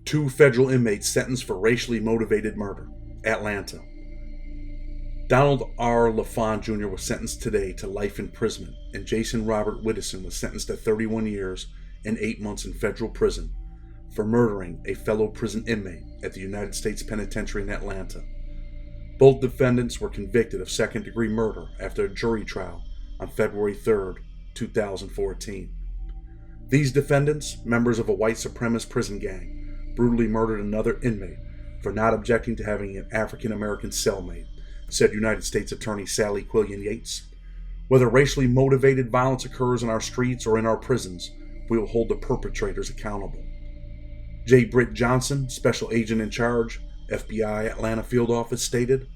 Two federal inmates sentenced for racially motivated murder. Atlanta. Donald R. LaFond Jr. was sentenced today to life imprisonment, and Jason Robert Whittison was sentenced to 31 years and 8 months in federal prison for murdering a fellow prison inmate at the United States Penitentiary in Atlanta. Both defendants were convicted of second-degree murder after a jury trial on February 3, 2014. These defendants, members of a white supremacist prison gang, brutally murdered another inmate for not objecting to having an African-American cellmate, said United States Attorney Sally Quillian Yates. Whether racially motivated violence occurs in our streets or in our prisons, we will hold the perpetrators accountable. J. Britt Johnson, Special Agent in Charge, FBI Atlanta Field Office, stated,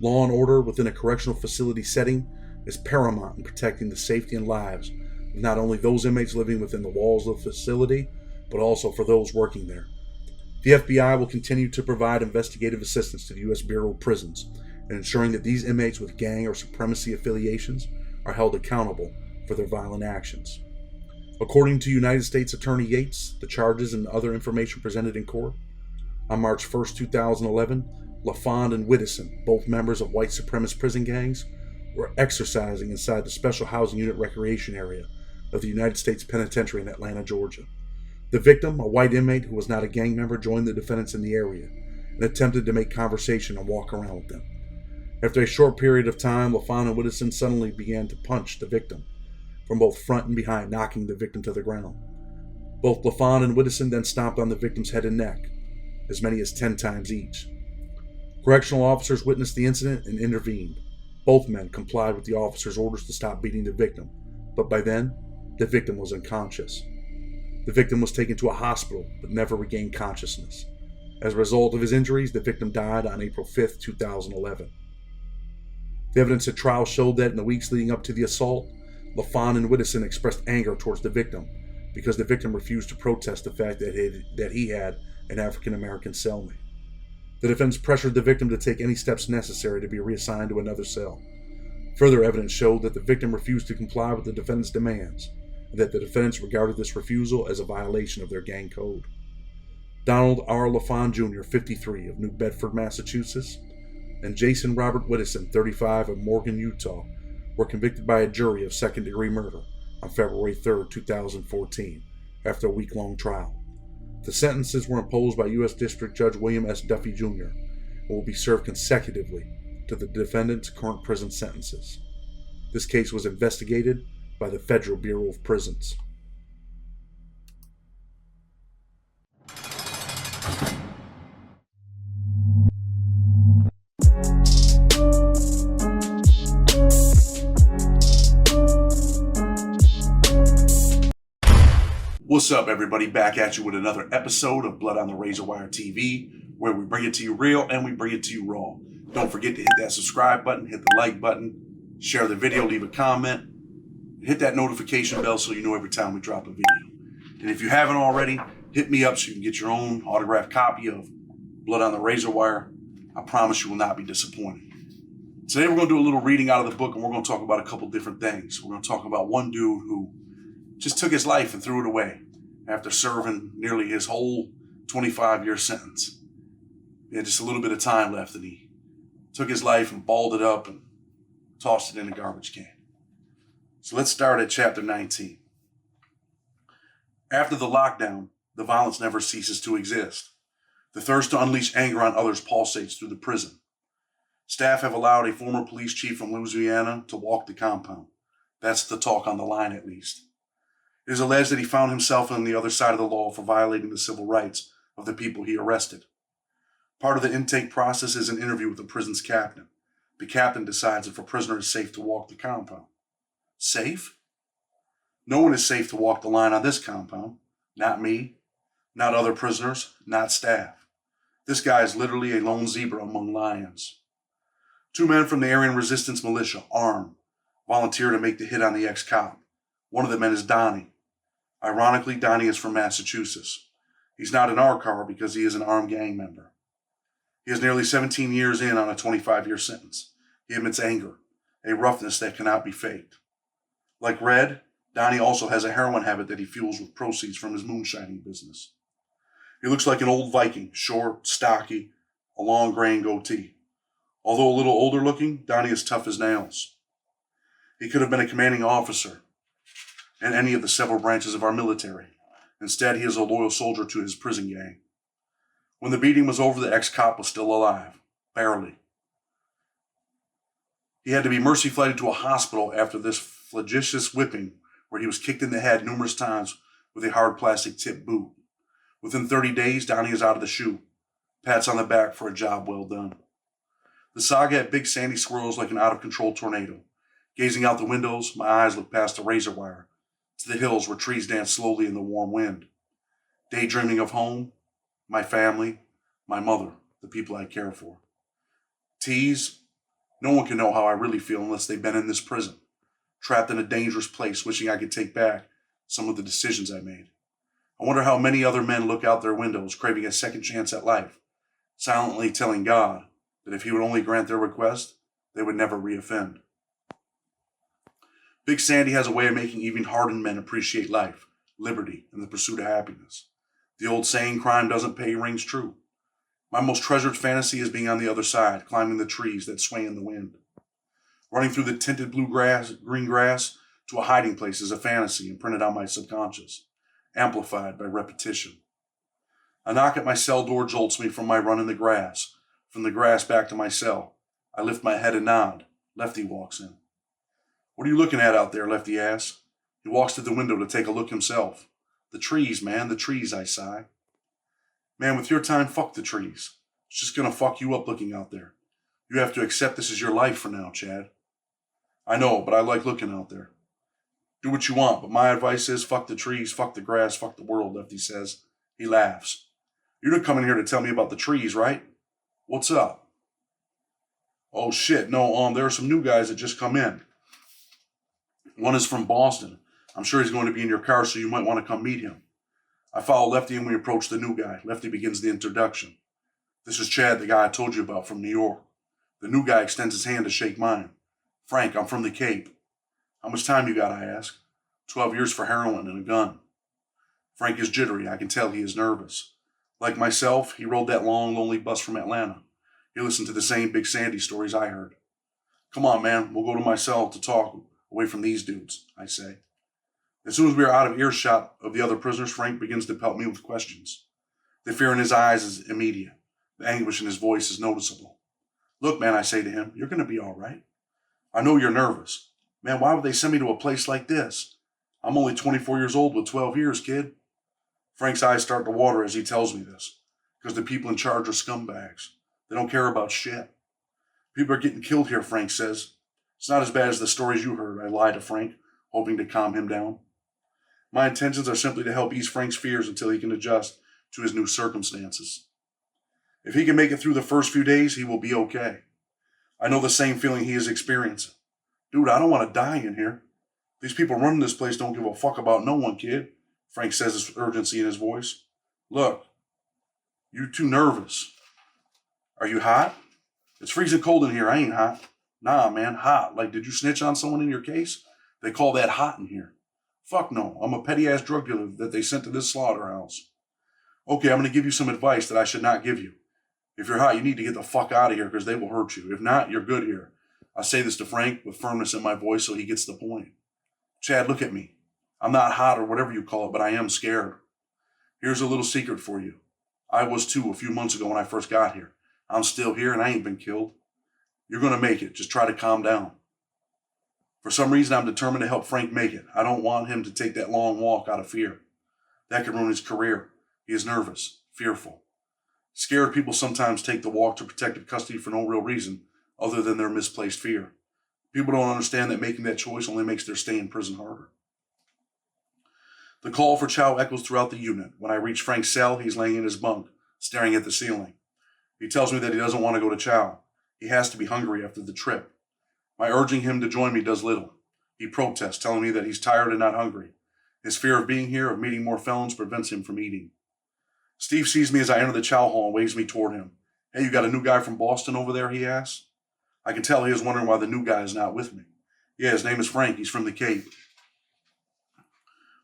"Law and order within a correctional facility setting is paramount in protecting the safety and lives of not only those inmates living within the walls of the facility, but also for those working there. The FBI will continue to provide investigative assistance to the U.S. Bureau of Prisons in ensuring that these inmates with gang or supremacy affiliations are held accountable for their violent actions." According to United States Attorney Yates, the charges and other information presented in court, on March 1, 2011, LaFond and Whittison, both members of white supremacist prison gangs, were exercising inside the Special Housing Unit recreation area of the United States Penitentiary in Atlanta, Georgia. The victim, a white inmate who was not a gang member, joined the defendants in the area and attempted to make conversation and walk around with them. After a short period of time, LaFond and Whittison suddenly began to punch the victim from both front and behind, knocking the victim to the ground. Both LaFond and Whittison then stomped on the victim's head and neck, as many as 10 times each. Correctional officers witnessed the incident and intervened. Both men complied with the officers' orders to stop beating the victim, but by then, the victim was unconscious. The victim was taken to a hospital, but never regained consciousness. As a result of his injuries, the victim died on April 5, 2011. The evidence at trial showed that in the weeks leading up to the assault, LaFond and Whittison expressed anger towards the victim because the victim refused to protest the fact that he had an African-American cellmate. The defense pressured the victim to take any steps necessary to be reassigned to another cell. Further evidence showed that the victim refused to comply with the defendant's demands, and that the defendants regarded this refusal as a violation of their gang code. Donald R. LaFond Jr., 53, of New Bedford, Massachusetts, and Jason Robert Whittison, 35, of Morgan, Utah, were convicted by a jury of second-degree murder on February 3, 2014, after a week-long trial. The sentences were imposed by U.S. District Judge William S. Duffy Jr. and will be served consecutively to the defendants' current prison sentences. This case was investigated by the Federal Bureau of Prisons. What's up, everybody? Back at you with another episode of Blood on the Razor Wire TV, where we bring it to you real and we bring it to you raw. Don't forget to hit that subscribe button, hit the like button, share the video, leave a comment, hit that notification bell so you know every time we drop a video. And if you haven't already, hit me up so you can get your own autographed copy of Blood on the Razor Wire. I promise you will not be disappointed. Today we're going to do a little reading out of the book, and we're going to talk about a couple different things. We're going to talk about one dude who just took his life and threw it away after serving nearly his whole 25-year sentence. He had just a little bit of time left, and he took his life and balled it up and tossed it in a garbage can. So let's start at chapter 19. After the lockdown, the violence never ceases to exist. The thirst to unleash anger on others pulsates through the prison. Staff have allowed a former police chief from Louisiana to walk the compound. That's the talk on the line, at least. It is alleged that he found himself on the other side of the law for violating the civil rights of the people he arrested. Part of the intake process is an interview with the prison's captain. The captain decides if a prisoner is safe to walk the compound. Safe? No one is safe to walk the line on this compound. Not me, not other prisoners, not staff. This guy is literally a lone zebra among lions. Two men from the Aryan Resistance Militia, armed, volunteer to make the hit on the ex-cop. One of the men is Donnie. Ironically, Donnie is from Massachusetts. He's not in our car because he is an armed gang member. He is nearly 17 years in on a 25-year sentence. He admits anger, a roughness that cannot be faked. Like Red, Donnie also has a heroin habit that he fuels with proceeds from his moonshining business. He looks like an old Viking, short, stocky, a long grain goatee. Although a little older looking, Donnie is tough as nails. He could have been a commanding officer in any of the several branches of our military. Instead, he is a loyal soldier to his prison gang. When the beating was over, the ex-cop was still alive. Barely. He had to be mercy flighted to a hospital after this flagitious whipping, where he was kicked in the head numerous times with a hard plastic tip boot. Within 30 days, Donnie is out of the chute. Pats on the back for a job well done. The saga at Big Sandy swirls like an out-of-control tornado. Gazing out the windows, my eyes look past the razor wire to the hills where trees dance slowly in the warm wind. Daydreaming of home, my family, my mother, the people I care for. Tease, no one can know how I really feel unless they've been in this prison, trapped in a dangerous place, wishing I could take back some of the decisions I made. I wonder how many other men look out their windows, craving a second chance at life, silently telling God that if he would only grant their request, they would never reoffend. Big Sandy has a way of making even hardened men appreciate life, liberty, and the pursuit of happiness. The old saying, crime doesn't pay, rings true. My most treasured fantasy is being on the other side, climbing the trees that sway in the wind. Running through the tinted green grass to a hiding place is a fantasy imprinted on my subconscious, amplified by repetition. A knock at my cell door jolts me from my run in the grass. From the grass back to my cell. I lift my head and nod. Lefty walks in. "What are you looking at out there?" Lefty asks. He walks to the window to take a look himself. "The trees, man, the trees," I sigh. "Man, with your time, fuck the trees. It's just gonna fuck you up looking out there. You have to accept this is your life for now, Chad." "I know, but I like looking out there." "Do what you want, but my advice is fuck the trees, fuck the grass, fuck the world," Lefty says. He laughs. "You're not coming here to tell me about the trees, right? What's up?" "Oh shit, no, there are some new guys that just come in. One is from Boston. I'm sure he's going to be in your car, so you might want to come meet him." I follow Lefty and we approach the new guy. Lefty begins the introduction. "This is Chad, the guy I told you about from New York." The new guy extends his hand to shake mine. "Frank, I'm from the Cape." "How much time you got?" I ask. 12 years for heroin and a gun." Frank is jittery. I can tell he is nervous. Like myself, he rode that long, lonely bus from Atlanta. He listened to the same Big Sandy stories I heard. "Come on, man, we'll go to my cell to talk away from these dudes," I say. As soon as we are out of earshot of the other prisoners, Frank begins to pelt me with questions. The fear in his eyes is immediate. The anguish in his voice is noticeable. "Look, man," I say to him, "you're going to be all right. I know you're nervous. Man, why would they send me to a place like this? I'm only 24 years old with 12 years, kid." Frank's eyes start to water as he tells me this, because the people in charge are scumbags. They don't care about shit. "People are getting killed here," Frank says. "It's not as bad as the stories you heard," I lie to Frank, hoping to calm him down. My intentions are simply to help ease Frank's fears until he can adjust to his new circumstances. If he can make it through the first few days, he will be okay. I know the same feeling he is experiencing. "Dude, I don't want to die in here. These people running this place don't give a fuck about no one, kid," Frank says with urgency in his voice. "Look, you're too nervous. Are you hot?" "It's freezing cold in here. I ain't hot." "Nah, man, hot. Like, did you snitch on someone in your case? They call that hot in here." "Fuck no. I'm a petty-ass drug dealer that they sent to this slaughterhouse." "Okay, I'm going to give you some advice that I should not give you. If you're hot, you need to get the fuck out of here because they will hurt you. If not, you're good here." I say this to Frank with firmness in my voice so he gets the point. "Chad, look at me. I'm not hot or whatever you call it, but I am scared. Here's a little secret for you. I was too a few months ago when I first got here. I'm still here and I ain't been killed. You're going to make it. Just try to calm down." For some reason, I'm determined to help Frank make it. I don't want him to take that long walk out of fear. That could ruin his career. He is nervous, fearful. Scared people sometimes take the walk to protective custody for no real reason other than their misplaced fear. People don't understand that making that choice only makes their stay in prison harder. The call for chow echoes throughout the unit. When I reach Frank's cell, he's laying in his bunk, staring at the ceiling. He tells me that he doesn't want to go to chow. He has to be hungry after the trip. My urging him to join me does little. He protests, telling me that he's tired and not hungry. His fear of being here, of meeting more felons, prevents him from eating. Steve sees me as I enter the chow hall and waves me toward him. "Hey, you got a new guy from Boston over there?" he asks. I can tell he is wondering why the new guy is not with me. "Yeah, his name is Frank. He's from the Cape."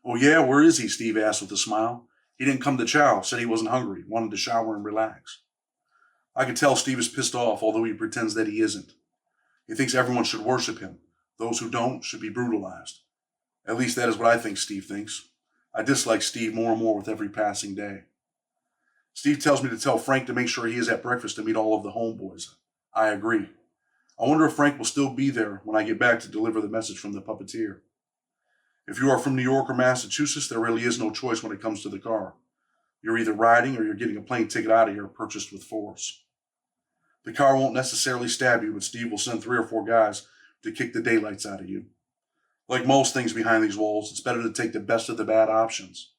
"Oh yeah, where is he?" Steve asks with a smile. He didn't come to chow, said he wasn't hungry, wanted to shower and relax. I could tell Steve is pissed off, although he pretends that he isn't. He thinks everyone should worship him. Those who don't should be brutalized. At least that is what I think Steve thinks. I dislike Steve more and more with every passing day. Steve tells me to tell Frank to make sure he is at breakfast to meet all of the homeboys. I agree. I wonder if Frank will still be there when I get back to deliver the message from the puppeteer. If you are from New York or Massachusetts, there really is no choice when it comes to the car. You're either riding or you're getting a plane ticket out of here purchased with force. The car won't necessarily stab you, but Steve will send 3 or 4 guys to kick the daylights out of you. Like most things behind these walls, it's better to take the best of the bad options.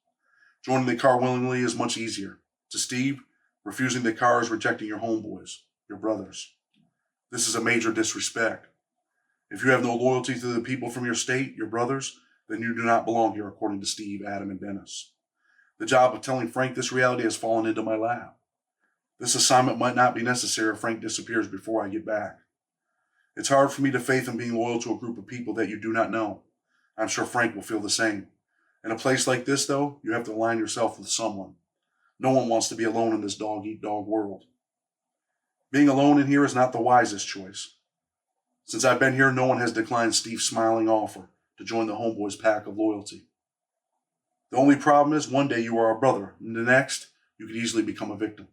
Joining the car willingly is much easier. To Steve, refusing the car is rejecting your homeboys, your brothers. This is a major disrespect. If you have no loyalty to the people from your state, your brothers, then you do not belong here, according to Steve, Adam, and Dennis. The job of telling Frank this reality has fallen into my lap. This assignment might not be necessary if Frank disappears before I get back. It's hard for me to faith in being loyal to a group of people that you do not know. I'm sure Frank will feel the same. In a place like this, though, you have to align yourself with someone. No one wants to be alone in this dog-eat-dog world. Being alone in here is not the wisest choice. Since I've been here, no one has declined Steve's smiling offer to join the homeboys' pack of loyalty. The only problem is one day you are a brother, and the next, you could easily become a victim.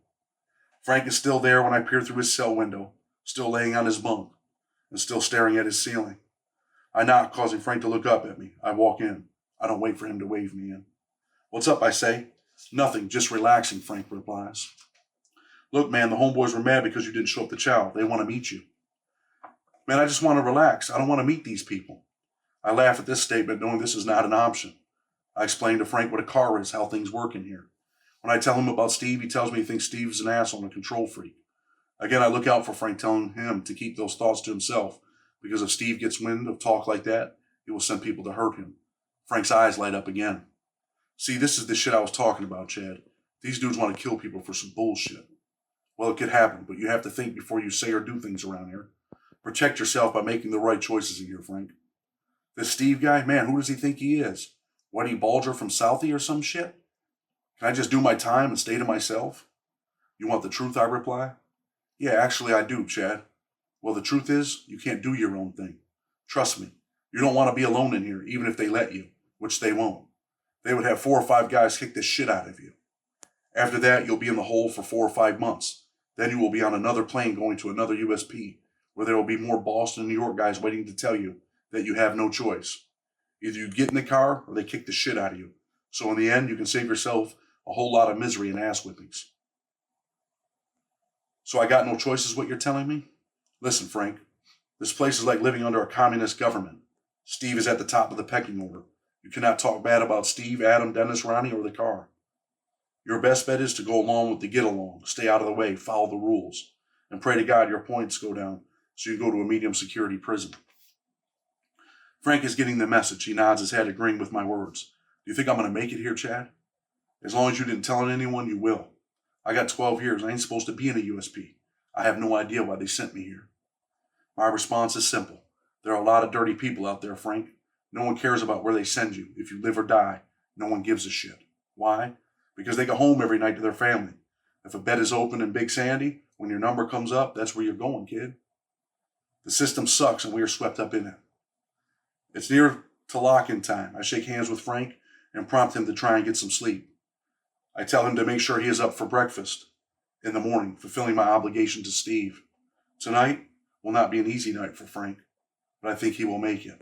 Frank is still there when I peer through his cell window, still laying on his bunk, and still staring at his ceiling. I knock, causing Frank to look up at me. I walk in. I don't wait for him to wave me in. What's up, I say. Nothing, just relaxing, Frank replies. Look, man, the homeboys were mad because you didn't show up to chow. They want to meet you. Man, I just want to relax. I don't want to meet these people. I laugh at this statement, knowing this is not an option. I explain to Frank what a car is, how things work in here. When I tell him about Steve, he tells me he thinks Steve is an asshole and a control freak. Again, I look out for Frank, telling him to keep those thoughts to himself, because if Steve gets wind of talk like that, he will send people to hurt him. Frank's eyes light up again. See, this is the shit I was talking about, Chad. These dudes want to kill people for some bullshit. Well, it could happen, but you have to think before you say or do things around here. Protect yourself by making the right choices in here, Frank. This Steve guy, man, who does he think he is? Whitey Bulger from Southie or some shit? Can I just do my time and stay to myself? You want the truth, I reply. Yeah, actually I do, Chad. Well, the truth is, you can't do your own thing. Trust me, you don't want to be alone in here, even if they let you, which they won't. They would have 4 or 5 guys kick the shit out of you. After that, you'll be in the hole for 4 or 5 months. Then you will be on another plane going to another USP, where there will be more Boston and New York guys waiting to tell you that you have no choice. Either you get in the car or they kick the shit out of you. So in the end, you can save yourself a whole lot of misery and ass whippings. So I got no choice is what you're telling me? Listen, Frank, this place is like living under a communist government. Steve is at the top of the pecking order. You cannot talk bad about Steve, Adam, Dennis, Ronnie, or the car. Your best bet is to go along with the get along, stay out of the way, follow the rules, and pray to God your points go down so you go to a medium security prison. Frank is getting the message. He nods his head, agreeing with my words. Do you think I'm going to make it here, Chad? As long as you didn't tell anyone, you will. I got 12 years. I ain't supposed to be in a USP. I have no idea why they sent me here. My response is simple. There are a lot of dirty people out there, Frank. No one cares about where they send you. If you live or die, no one gives a shit. Why? Because they go home every night to their family. If a bed is open in Big Sandy, when your number comes up, that's where you're going, kid. The system sucks and we are swept up in it. It's near to lock-in time. I shake hands with Frank and prompt him to try and get some sleep. I tell him to make sure he is up for breakfast in the morning, fulfilling my obligation to Steve. Tonight will not be an easy night for Frank, but I think he will make it.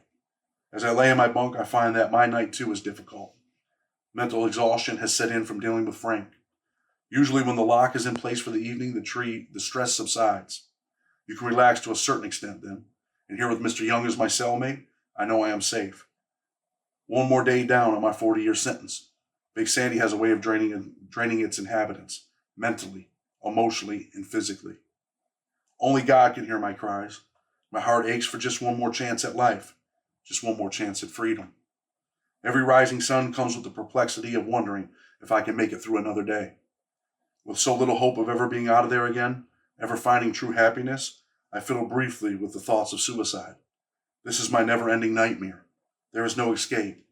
As I lay in my bunk, I find that my night too is difficult. Mental exhaustion has set in from dealing with Frank. Usually when the lock is in place for the evening, the stress subsides. You can relax to a certain extent then. And here with Mr. Young as my cellmate, I know I am safe. One more day down on my 40-year sentence. Big Sandy has a way of draining its inhabitants, mentally, emotionally, and physically. Only God can hear my cries. My heart aches for just one more chance at life, just one more chance at freedom. Every rising sun comes with the perplexity of wondering if I can make it through another day. With so little hope of ever being out of there again, ever finding true happiness, I fiddle briefly with the thoughts of suicide. This is my never-ending nightmare. There is no escape.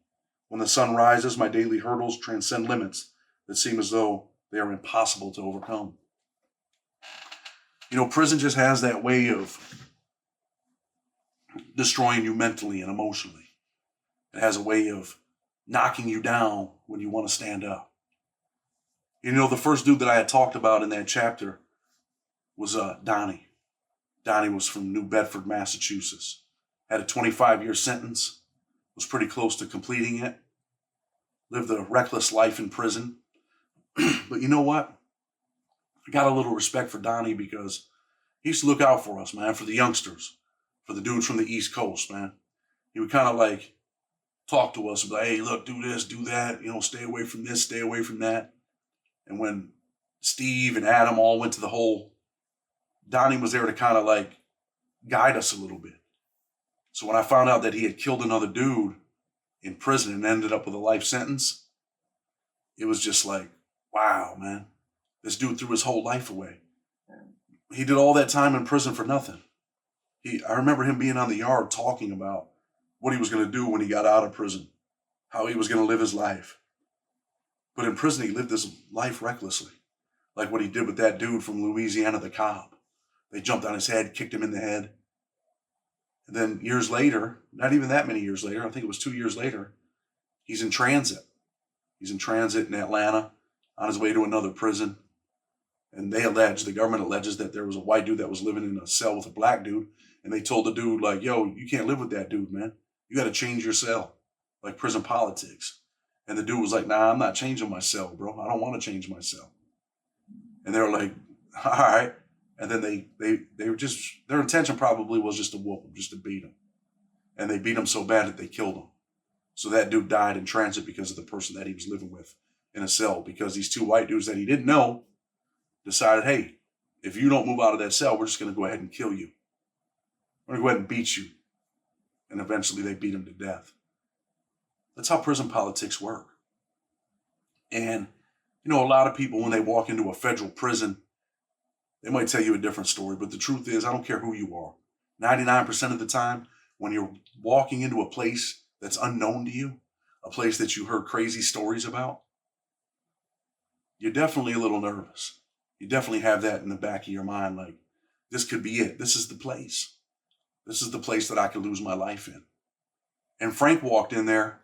When the sun rises, my daily hurdles transcend limits that seem as though they are impossible to overcome. Prison just has that way of destroying you mentally and emotionally. It has a way of knocking you down when you want to stand up. The first dude that I had talked about in that chapter was Donnie. Donnie was from New Bedford, Massachusetts. Had a 25-year sentence, was pretty close to completing it. Lived a reckless life in prison. But you know what? I got a little respect for Donnie because he used to look out for us, man, for the youngsters, for the dudes from the East Coast, man. He would kind of like talk to us and be like, hey, look, do this, do that, stay away from this, stay away from that. And when Steve and Adam all went to the hole, Donnie was there to kind of like guide us a little bit. So when I found out that he had killed another dude in prison and ended up with a life sentence, it was just like, wow, man, this dude threw his whole life away. He did all that time in prison for nothing. I remember him being on the yard talking about what he was going to do when he got out of prison, how he was going to live his life. But in prison, he lived his life recklessly, like what he did with that dude from Louisiana, the cop. They jumped on his head, kicked him in the head. And then years later, not even that many years later, I think it was 2 years later, he's in transit. He's in transit in Atlanta on his way to another prison. And the government alleges that there was a white dude that was living in a cell with a black dude. And they told the dude, like, yo, you can't live with that dude, man. You got to change your cell, like prison politics. And the dude was like, nah, I'm not changing my cell, bro. I don't want to change my cell. And they were like, all right. And then they were just, their intention probably was just to whoop him, just to beat him. And they beat him so bad that they killed him. So that dude died in transit because of the person that he was living with in a cell, because these two white dudes that he didn't know decided, hey, if you don't move out of that cell, we're just going to go ahead and kill you. We're going to go ahead and beat you. And eventually they beat him to death. That's how prison politics work. And, a lot of people, when they walk into a federal prison, they might tell you a different story. But the truth is, I don't care who you are. 99% of the time, when you're walking into a place that's unknown to you, a place that you heard crazy stories about, you're definitely a little nervous. You definitely have that in the back of your mind, like, this could be it. This is the place. This is the place that I could lose my life in. And Frank walked in there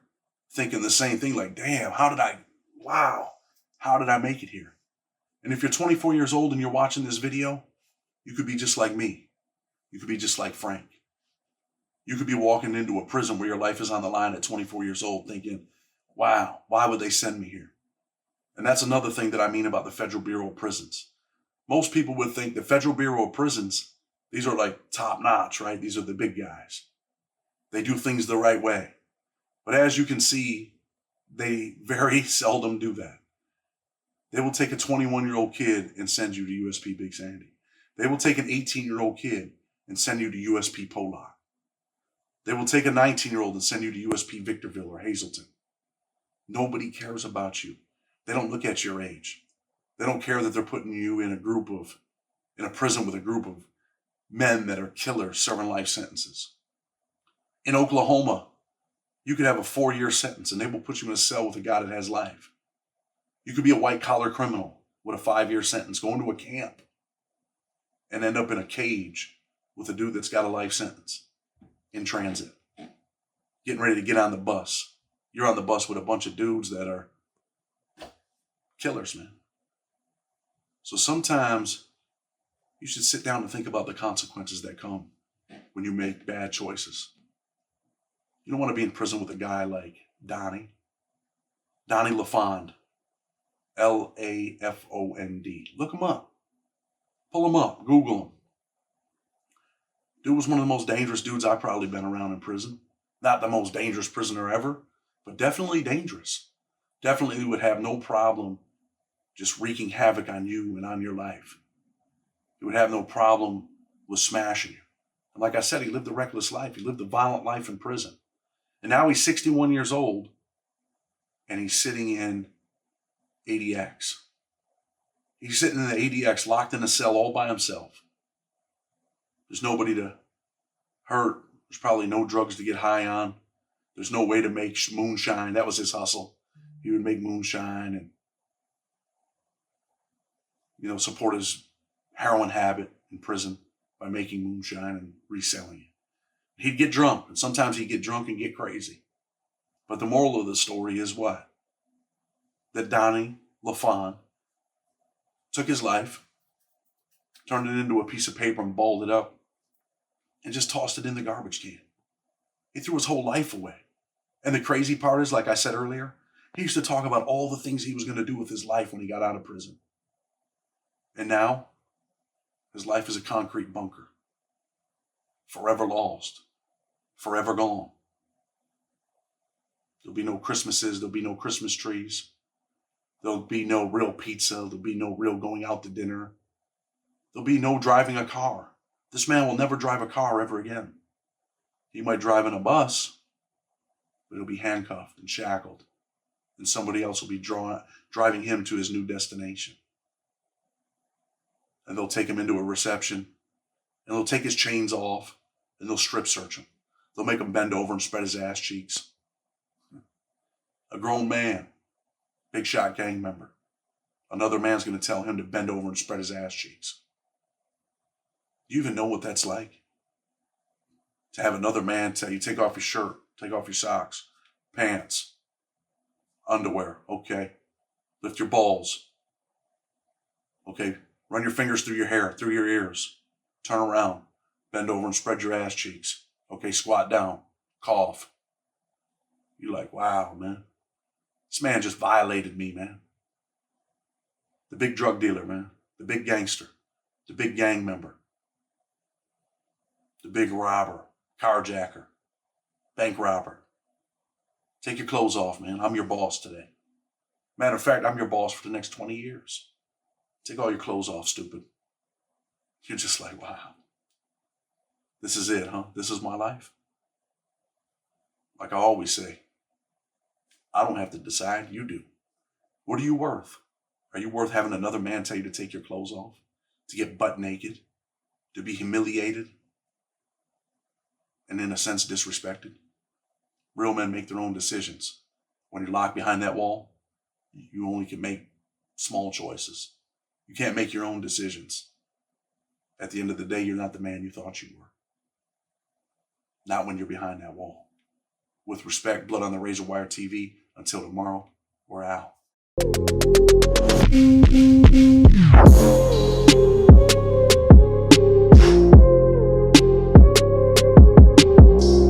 thinking the same thing, like, damn, how did I make it here? And if you're 24 years old and you're watching this video, you could be just like me. You could be just like Frank. You could be walking into a prison where your life is on the line at 24 years old thinking, wow, why would they send me here? And that's another thing that I mean about the Federal Bureau of Prisons. Most people would think the Federal Bureau of Prisons, these are like top notch, right? These are the big guys. They do things the right way. But as you can see, they very seldom do that. They will take a 21-year-old kid and send you to USP Big Sandy. They will take an 18-year-old kid and send you to USP Pollock. They will take a 19-year-old and send you to USP Victorville or Hazleton. Nobody cares about you. They don't look at your age. They don't care that they're putting you in a prison with a group of men that are killers serving life sentences. In Oklahoma, you could have a 4-year sentence and they will put you in a cell with a guy that has life. You could be a white-collar criminal with a 5-year sentence, going to a camp and end up in a cage with a dude that's got a life sentence in transit, getting ready to get on the bus. You're on the bus with a bunch of dudes that are killers, man. So sometimes you should sit down and think about the consequences that come when you make bad choices. You don't want to be in prison with a guy like Donnie LaFond, Lafond. Look him up. Pull him up. Google him. Dude was one of the most dangerous dudes I've probably been around in prison. Not the most dangerous prisoner ever, but definitely dangerous. Definitely would have no problem just wreaking havoc on you and on your life. He would have no problem with smashing you. And like I said, he lived a reckless life. He lived a violent life in prison. And now he's 61 years old and he's sitting in ADX. He's sitting in the ADX, locked in a cell all by himself. There's nobody to hurt. There's probably no drugs to get high on. There's no way to make moonshine. That was his hustle. He would make moonshine and support his heroin habit in prison by making moonshine and reselling it. He'd get drunk, and sometimes he'd get drunk and get crazy. But the moral of the story is what? That Donnie LaFon took his life, turned it into a piece of paper and balled it up, and just tossed it in the garbage can. He threw his whole life away. And the crazy part is, like I said earlier, he used to talk about all the things he was going to do with his life when he got out of prison. And now, his life is a concrete bunker. Forever lost. Forever gone. There'll be no Christmases. There'll be no Christmas trees. There'll be no real pizza. There'll be no real going out to dinner. There'll be no driving a car. This man will never drive a car ever again. He might drive in a bus, but he'll be handcuffed and shackled, and somebody else will be driving him to his new destination. And they'll take him into a reception, and they'll take his chains off, and they'll strip search him. They'll make him bend over and spread his ass cheeks. A grown man, big shot gang member. Another man's going to tell him to bend over and spread his ass cheeks. Do you even know what that's like? To have another man tell you, take off your shirt, take off your socks, pants, underwear, okay. Lift your balls, okay. Run your fingers through your hair, through your ears. Turn around, bend over and spread your ass cheeks. Okay, squat down, cough. You're like, wow, man. This man just violated me, man. The big drug dealer, man. The big gangster. The big gang member. The big robber. Carjacker. Bank robber. Take your clothes off, man. I'm your boss today. Matter of fact, I'm your boss for the next 20 years. Take all your clothes off, stupid. You're just like, wow. This is it, huh? This is my life. Like I always say, I don't have to decide, you do. What are you worth? Are you worth having another man tell you to take your clothes off? To get butt naked? To be humiliated? And in a sense, disrespected? Real men make their own decisions. When you're locked behind that wall, you only can make small choices. You can't make your own decisions. At the end of the day, you're not the man you thought you were. Not when you're behind that wall. With respect, Blood on the Razor Wire TV. Until tomorrow, we're out.